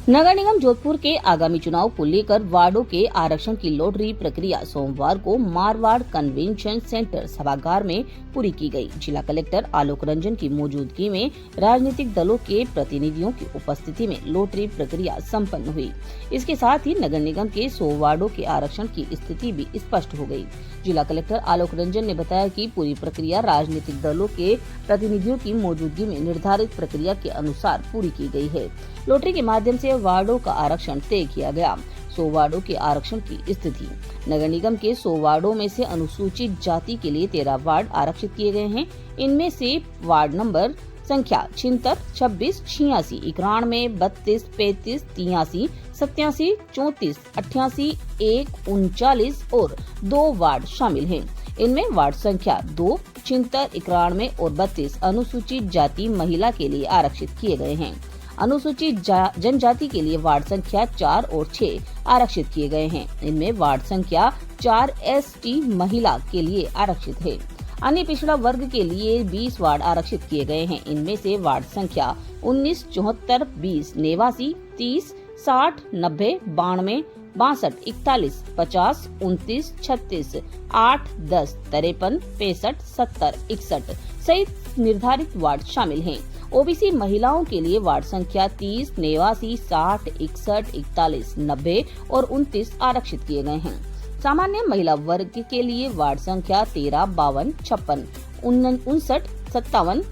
नगर निगम जोधपुर के आगामी चुनाव को लेकर वार्डों के आरक्षण की लॉटरी प्रक्रिया सोमवार को मारवाड़ कन्वेंशन सेंटर सभागार में पूरी की गई। जिला कलेक्टर आलोक रंजन की मौजूदगी में राजनीतिक दलों के प्रतिनिधियों की उपस्थिति में लॉटरी प्रक्रिया संपन्न हुई। इसके साथ ही नगर निगम के 100 वार्डों के आरक्षण की स्थिति भी स्पष्ट हो गई। जिला कलेक्टर आलोक रंजन ने बताया कि पूरी प्रक्रिया राजनीतिक दलों के प्रतिनिधियों की मौजूदगी में निर्धारित प्रक्रिया के अनुसार पूरी की गई है। लॉटरी के माध्यम से वार्डों का आरक्षण तय किया गया। 100 वार्डों के आरक्षण की स्थिति। नगर निगम के 100 वार्डों में से अनुसूचित जाति के लिए 13 वार्ड आरक्षित किए गए हैं। इनमें से वार्ड नंबर संख्या 76, 26, 86, 91, 32, 35, 83, 87, 34, 88, 1, 39 और 2 वार्ड शामिल हैं। इनमें वार्ड संख्या 2, 76, 91 और 32 अनुसूचित जाति महिला के लिए आरक्षित किए गए हैं। अनुसूचित जनजाति के लिए वार्ड संख्या 4 और 6 आरक्षित किए गए हैं। इनमें वार्ड संख्या 4 ST महिला के लिए आरक्षित है। अन्य पिछड़ा वर्ग के लिए 20 वार्ड आरक्षित किए गए हैं। इनमें से वार्ड संख्या 19, 74, 20 नेवासी, 30, 60, 90, 92, 62, 41, 50, 29, 36, 8, 10, 53, 65, 70, 61 सहित निर्धारित वार्ड शामिल हैं। ओबीसी महिलाओं के लिए वार्ड संख्या 30, नेवासी, 60, 61, 41, 90 और 29 आरक्षित किए गए हैं। सामान्य महिला वर्ग के लिए वार्ड संख्या 13, 52, 56, 59, 57,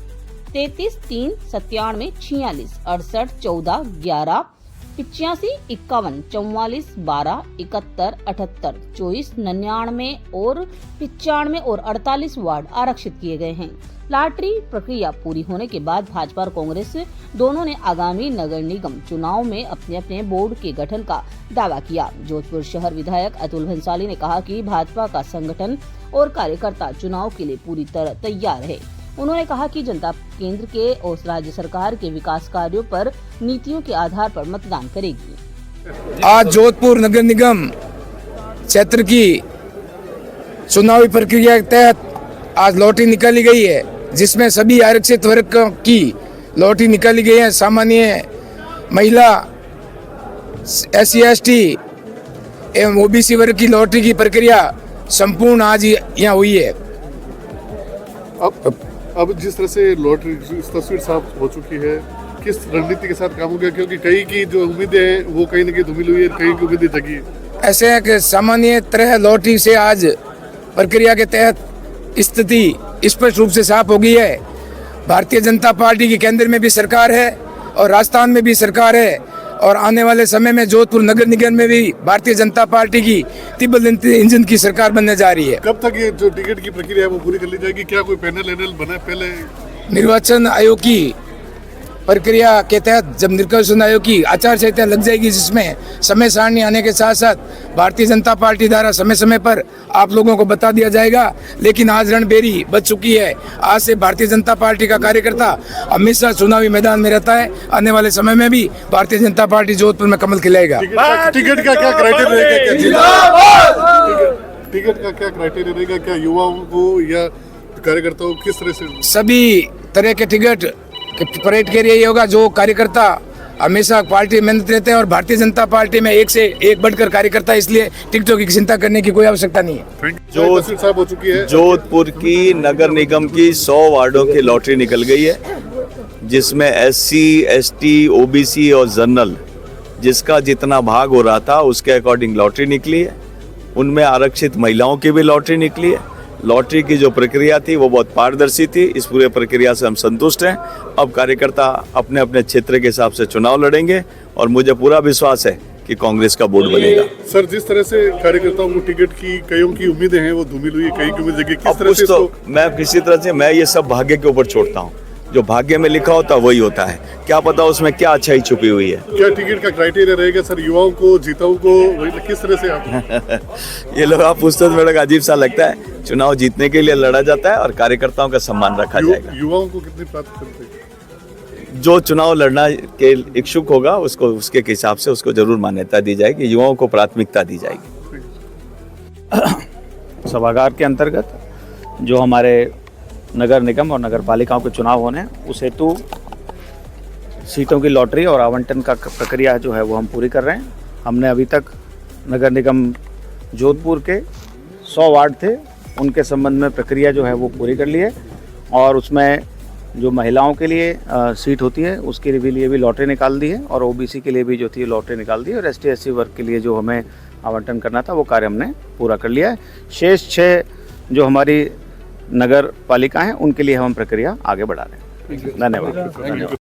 33, 3, 97, 46, 68, 14, 11, 85, 51, 44, 12, 71, 78, 24, 99 और 95 और 48 वार्ड आरक्षित किए गए हैं। लॉटरी प्रक्रिया पूरी होने के बाद भाजपा और कांग्रेस दोनों ने आगामी नगर निगम चुनाव में अपने अपने बोर्ड के गठन का दावा किया। जोधपुर शहर विधायक अतुल भंसाली ने कहा कि भाजपा का संगठन और कार्यकर्ता चुनाव के लिए पूरी तरह तैयार है। उन्होंने कहा कि जनता केंद्र के और राज्य सरकार के विकास कार्यों पर नीतियों के आधार पर मतदान करेगी। आज जोधपुर नगर निगम क्षेत्र की चुनावी प्रक्रिया के तहत आज लॉटरी निकाली गई है, जिसमें सभी आरक्षित वर्ग की लॉटरी निकाली गई है। सामान्य महिला, SC ST एवं OBC वर्ग की लॉटरी की प्रक्रिया संपूर्ण आज यहाँ हुई है। अब जिस तरह से लॉटरी तस्वीर साफ हो चुकी है, किस रणनीति के साथ काम हो गया, क्योंकि कई की जो उम्मीदें हैं वो कहीं न कहीं धूमिल हुई है, कई की उम्मीदें जगी है। ऐसे है कि सामान्य तरह लॉटरी से आज प्रक्रिया के तहत स्थिति स्पष्ट रूप से साफ हो गई है। भारतीय जनता पार्टी की केंद्र में भी सरकार है और राजस्थान में भी सरकार है और आने वाले समय में जोधपुर नगर निगम में भी भारतीय जनता पार्टी की तिब्बल इंजन की सरकार बनने जा रही है। कब तक ये जो टिकट की प्रक्रिया है वो पूरी कर ली जाएगी? क्या कोई पैनल बना पहले? निर्वाचन आयोग की प्रक्रिया के तहत जब निर्वाचन आयोग की आचार संहिता लग जाएगी, जिसमें समय सारणी आने के साथ साथ भारतीय जनता पार्टी द्वारा समय समय पर आप लोगों को बता दिया जाएगा। लेकिन आज रणबेरी बच चुकी है। आज से भारतीय जनता पार्टी का कार्यकर्ता हमेशा चुनावी मैदान में रहता है। आने वाले समय में भी भारतीय जनता पार्टी जोधपुर में कमल खिलाएगा। टिकट का क्या क्राइटेरिया रहेगा? टिकट का क्या क्राइटेरिया रहेगा? क्या युवाओं को या कार्यकर्ताओं को किस तरह से? सभी तरह के टिकट परेड के लिए होगा। जो कार्यकर्ता हमेशा पार्टी में मेहनत रहते हैं और भारतीय जनता पार्टी में एक से एक बढ़कर कार्यकर्ता, इसलिए टिकटों की चिंता करने की कोई आवश्यकता नहीं है। जोधपुर की नगर निगम की 100 वार्डों की लॉटरी निकल गई है, जिसमें SC ST OBC और जनरल जिसका जितना भाग हो रहा था उसके अकॉर्डिंग लॉटरी निकली है। उनमें आरक्षित महिलाओं की भी लॉटरी निकली है। लॉटरी की जो प्रक्रिया थी वो बहुत पारदर्शी थी। इस पूरे प्रक्रिया से हम संतुष्ट हैं। अब कार्यकर्ता अपने अपने क्षेत्र के हिसाब से चुनाव लड़ेंगे और मुझे पूरा विश्वास है कि कांग्रेस का बोर्ड बनेगा। सर, जिस तरह से कार्यकर्ताओं को टिकट की कईयों की उम्मीदें हैं वो धूमिल हुई, कई की उम्मीदें किस तरह से? तो मैं किसी तरह से ये सब भाग्य के ऊपर छोड़ता हूँ। जो भाग्य में लिखा होता है वही होता है। क्या पता उसमें क्या अच्छाई छुपी हुई है। क्या टिकट का क्राइटेरिया रहेगा सर? युवाओं को, जीताओं को किस तरह से आप ये लोग आप पूछते तो मेरा अजीब सा लगता है। चुनाव जीतने के लिए लड़ा जाता है और कार्यकर्ताओं का सम्मान रखा जाएगा। युवाओं को कितनी प्राथमिकता देंगे? जो चुनाव लड़ना के इच्छुक होगा उसको उसके हिसाब से उसको जरूर मान्यता दी जाएगी। युवाओं को प्राथमिकता दी जाएगी। सभागार के अंतर्गत जो हमारे नगर निगम और नगर पालिकाओं के चुनाव होने, उस हेतु सीटों की लॉटरी और आवंटन का प्रक्रिया जो है वो हम पूरी कर रहे हैं। हमने अभी तक नगर निगम जोधपुर के 100 वार्ड थे, उनके संबंध में प्रक्रिया जो है वो पूरी कर ली है और उसमें जो महिलाओं के लिए सीट होती है उसके लिए भी लॉटरी निकाल दी है और ओबीसी के लिए भी जो थी लॉटरी निकाल दी है और एसटी एससी वर्ग के लिए जो हमें आवंटन करना था वो कार्य हमने पूरा कर लिया है। शेष 6 जो हमारी नगर पालिका हैं उनके लिए हम प्रक्रिया आगे बढ़ा रहे हैं। धन्यवाद।